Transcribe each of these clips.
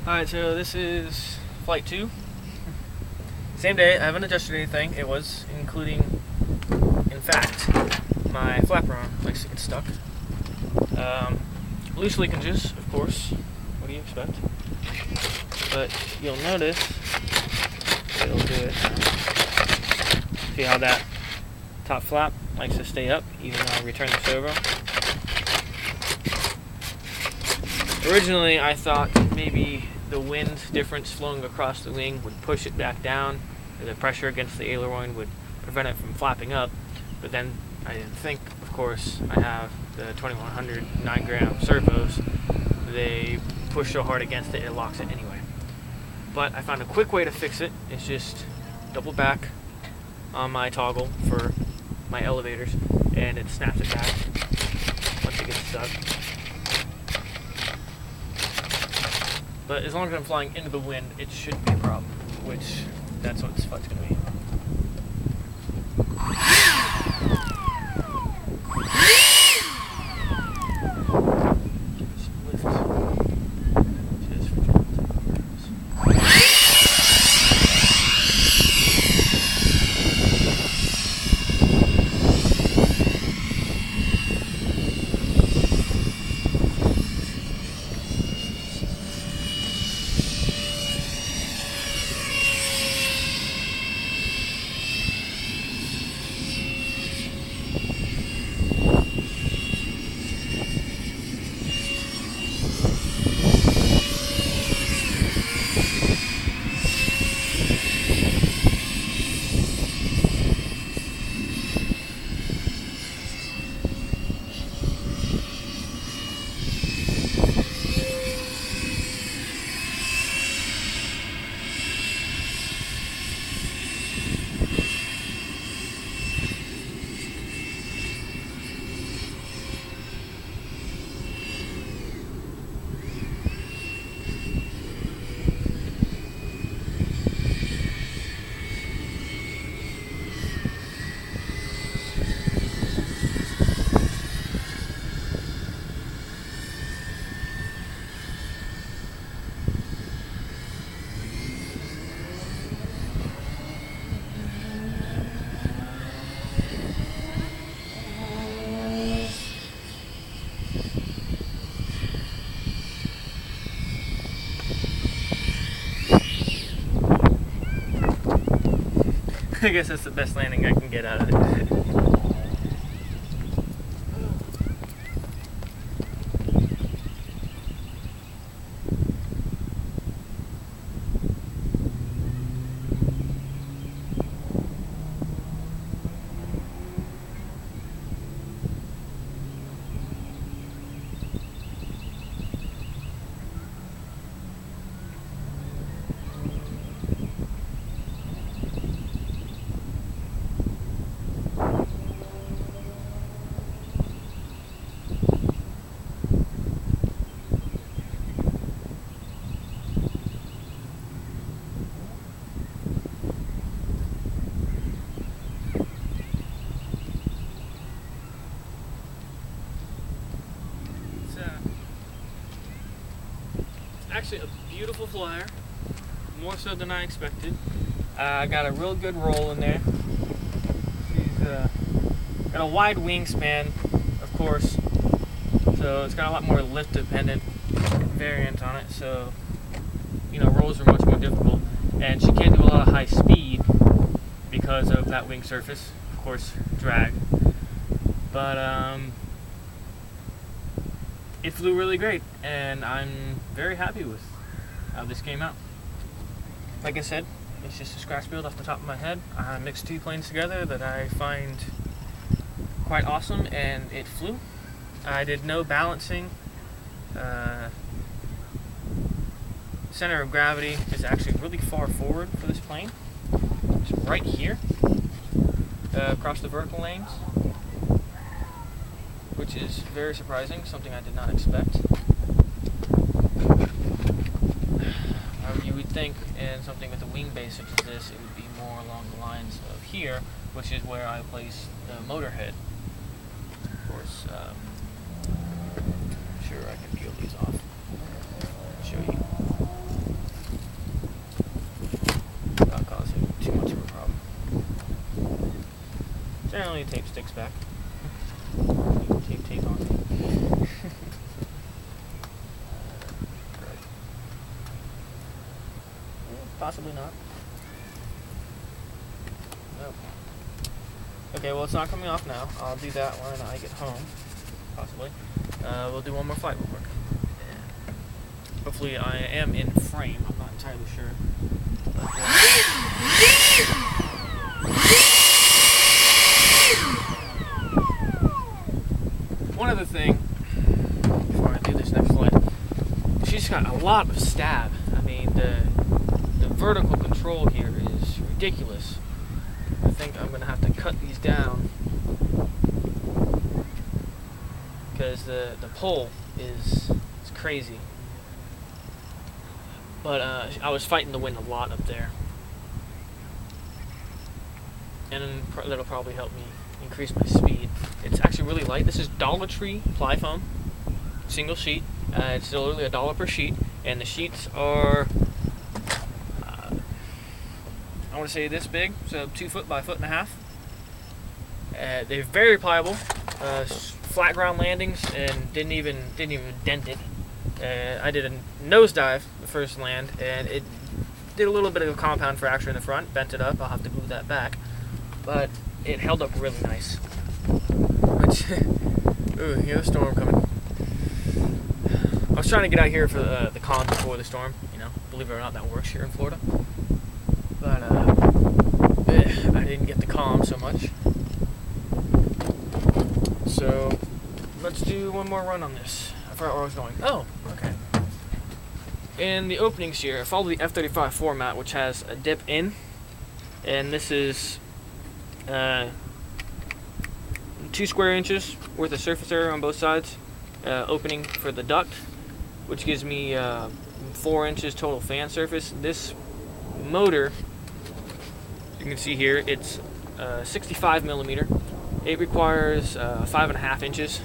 Alright, so this is Flight 2. Same day, I haven't adjusted anything. It was including, in fact, my flapper arm likes to get stuck. Loose leakages, of course. What do you expect? But you'll notice, it'll do it. See how that top flap likes to stay up even though I return the servo? Originally, I thought maybe the wind difference flowing across the wing would push it back down, or the pressure against the aileron would prevent it from flapping up, but then I didn't think, of course, I have the 2100 9-gram servos. They push so hard against it, it locks it anyway. But I found a quick way to fix it. It's just double back on my toggle for my elevators, and it snaps it back once it gets stuck. But as long as I'm flying into the wind, it shouldn't be a problem, which that's what this flight's going to be. I guess that's the best landing I can get out of it. Actually a beautiful flyer, more so than I expected. I got a real good roll in there. She's got a wide wingspan, of course, so it's got a lot more lift dependent variant on it, so rolls are much more difficult, and she can't do a lot of high speed because of that wing surface, of course, drag. But it flew really great, and I'm very happy with how this came out. Like I said, it's just a scratch build off the top of my head. I mixed two planes together that I find quite awesome, and it flew. I did no balancing. Center of gravity is actually really far forward for this plane. It's right here, across the vertical lanes, which is very surprising, something I did not expect. You would think in something with a wing base such as this, it would be more along the lines of here, which is where I place the motor head. Of course, I'm sure I can peel these off and show you. Generally, tape sticks back. Tape on. Possibly not. Nope. Okay, well, it's not coming off now. I'll do that when I get home, possibly. We'll do one more flight real quick. Hopefully I am in frame. I'm not entirely sure. One other thing, before I do this next flight, she's got a lot of stab. I mean, the vertical control here is ridiculous. I think I'm going to have to cut these down because the pull is crazy. But I was fighting the wind a lot up there, and that'll probably help me increase my speed. It's actually really light. This is Dollar Tree ply foam, single sheet. It's literally $1 per sheet, and the sheets are I want to say this big, so 2 foot by 1.5 foot. They're very pliable, flat ground landings, and didn't even dent it. I did a nosedive the first land, and it did a little bit of a compound fracture in the front, bent it up. I'll have to glue that back, but it held up really nice. Which, ooh, hear the storm coming. I was trying to get out here for the calm before the storm. You know, believe it or not, that works here in Florida. But I didn't get the calm so much. So let's do one more run on this. I forgot where I was going. Oh, okay. In the openings here, I follow the F-35 format, which has a dip in, and this is 2 square inches worth of surface area on both sides, opening for the duct, which gives me 4 inches total fan surface. This motor, you can see here, it's 65 millimeter. It requires 5.5 inches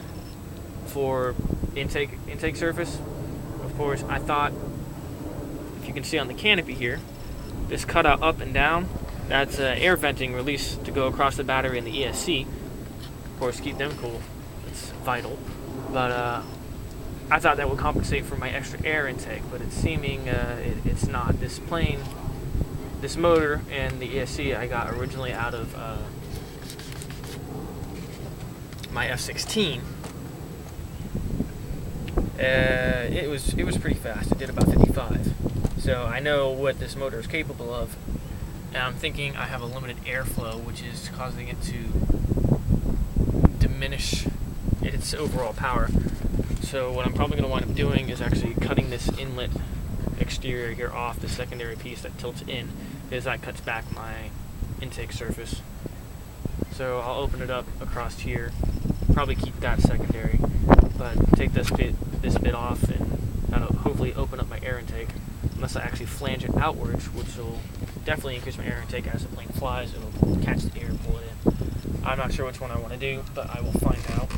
for intake surface. Of course, I thought, if you can see on the canopy here, this cutout up and down, that's air venting release to go across the battery and the ESC. Of course, keep them cool. It's vital. But I thought that would compensate for my extra air intake, but it's seeming it's not. This plane, this motor and the ESC I got originally out of my F-16. It was pretty fast. It did about 55. So I know what this motor is capable of, and I'm thinking I have a limited airflow, which is causing it to diminish its overall power. So what I'm probably going to wind up doing is actually cutting this inlet exterior here off, the secondary piece that tilts in, because that cuts back my intake surface. So I'll open it up across here, probably keep that secondary, but take this bit off, and that'll hopefully open up my air intake, unless I actually flange it outwards, which will definitely increase my air intake as the plane flies. It'll catch the air and pull it in. I'm not sure which one I want to do, but I will find out.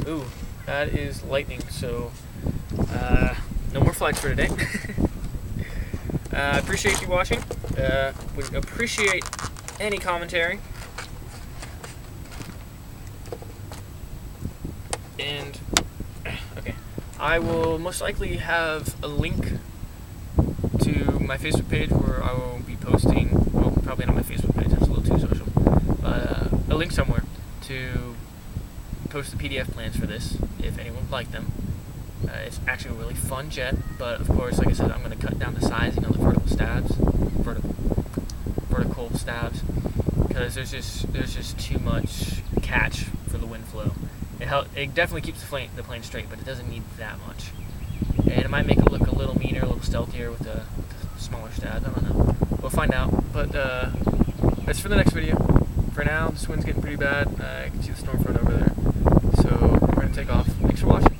Ooh, that is lightning, so no more flights for today. I appreciate you watching. Would appreciate any commentary. And okay, I will most likely have a link to my Facebook page where I will be posting, well, probably not my Facebook page, that's a little too social, but a link somewhere to post the PDF plans for this, if anyone would like them. It's actually a really fun jet, but of course, like I said, I'm going to cut down the sizing on the vertical stabs, because there's just too much catch for the wind flow. It definitely keeps the plane straight, but it doesn't need that much. And it might make it look a little meaner, a little stealthier with the smaller stabs. I don't know. We'll find out. But that's for the next video. For now, this wind's getting pretty bad. I can see the storm front over there. So we're going to take off. Thanks for watching.